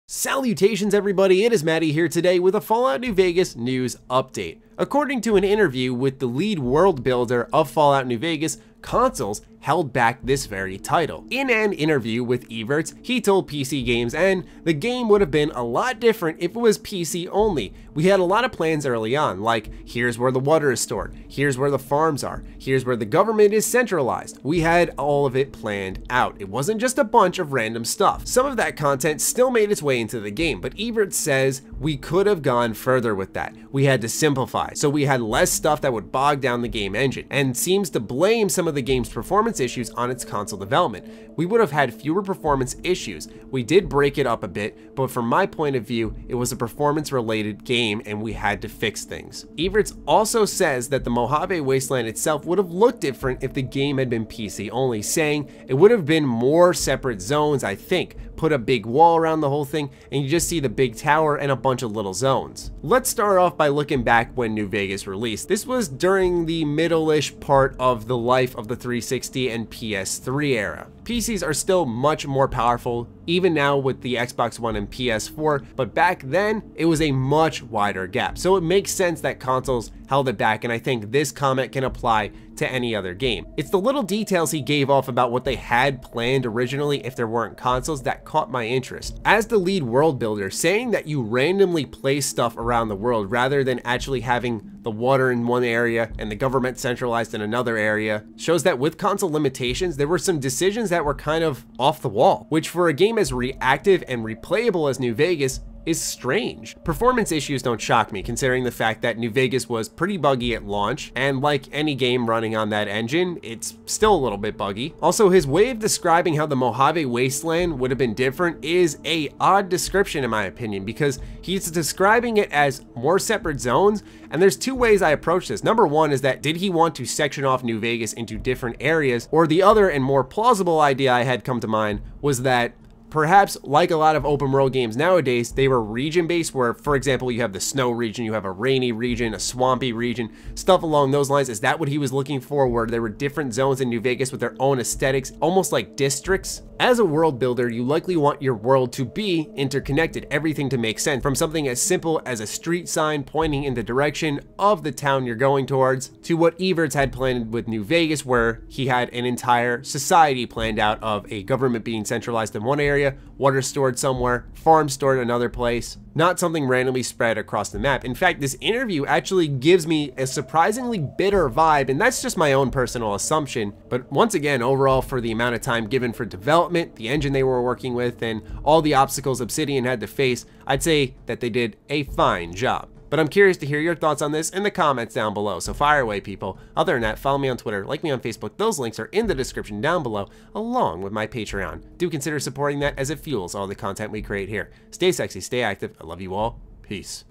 Salutations everybody, it is Matty here today with a Fallout New Vegas news update. According to an interview with the lead world builder of Fallout New Vegas, consoles held back this very title. In an interview with Evertz, he told PC Games and the game would have been a lot different if it was PC only. We had a lot of plans early on, like here's where the water is stored, here's where the farms are, here's where the government is centralized. We had all of it planned out. It wasn't just a bunch of random stuff. Some of that content still made its way into the game, but Evertz says we could have gone further with that. We had to simplify, so we had less stuff that would bog down the game engine, and seems to blame some of the game's performance issues on its console development. We would have had fewer performance issues. We did break it up a bit, but from my point of view, it was a performance related game and we had to fix things. Evertz also says that the Mojave Wasteland itself would have looked different if the game had been PC only, saying it would have been more separate zones, I think, put a big wall around the whole thing, and you just see the big tower and a bunch of little zones. Let's start off by looking back when New Vegas released. This was during the middle-ish part of the life of the 360 and PS3 era. PCs are still much more powerful, even now with the Xbox One and PS4, but back then, it was a much wider gap. So it makes sense that consoles held it back, and I think this comment can apply to any other game. It's the little details he gave off about what they had planned originally if there weren't consoles that caught my interest. As the lead world builder, saying that you randomly place stuff around the world rather than actually having the water in one area and the government centralized in another area shows that with console limitations, there were some decisions that were kind of off the wall, which for a game as reactive and replayable as New Vegas is strange. Performance issues don't shock me, considering the fact that New Vegas was pretty buggy at launch, and like any game running on that engine, it's still a little bit buggy. Also, his way of describing how the Mojave Wasteland would have been different is a odd description in my opinion, because he's describing it as more separate zones, and there's two ways I approach this. Number one is that did he want to section off New Vegas into different areas, or the other and more plausible idea I had come to mind was that perhaps, like a lot of open world games nowadays, they were region based where, for example, you have the snow region, you have a rainy region, a swampy region, stuff along those lines. Is that what he was looking for, where there were different zones in New Vegas with their own aesthetics, almost like districts? As a world builder, you likely want your world to be interconnected, everything to make sense, from something as simple as a street sign pointing in the direction of the town you're going towards, to what Evertz had planned with New Vegas, where he had an entire society planned out of a government being centralized in one area, water stored somewhere, farm stored another place, not something randomly spread across the map. In fact, this interview actually gives me a surprisingly bitter vibe, and that's just my own personal assumption. But once again, overall, for the amount of time given for development, the engine they were working with, and all the obstacles Obsidian had to face, I'd say that they did a fine job. But I'm curious to hear your thoughts on this in the comments down below, so fire away, people. Other than that, follow me on Twitter, like me on Facebook, those links are in the description down below, along with my Patreon. Do consider supporting that as it fuels all the content we create here. Stay sexy, stay active, I love you all, peace.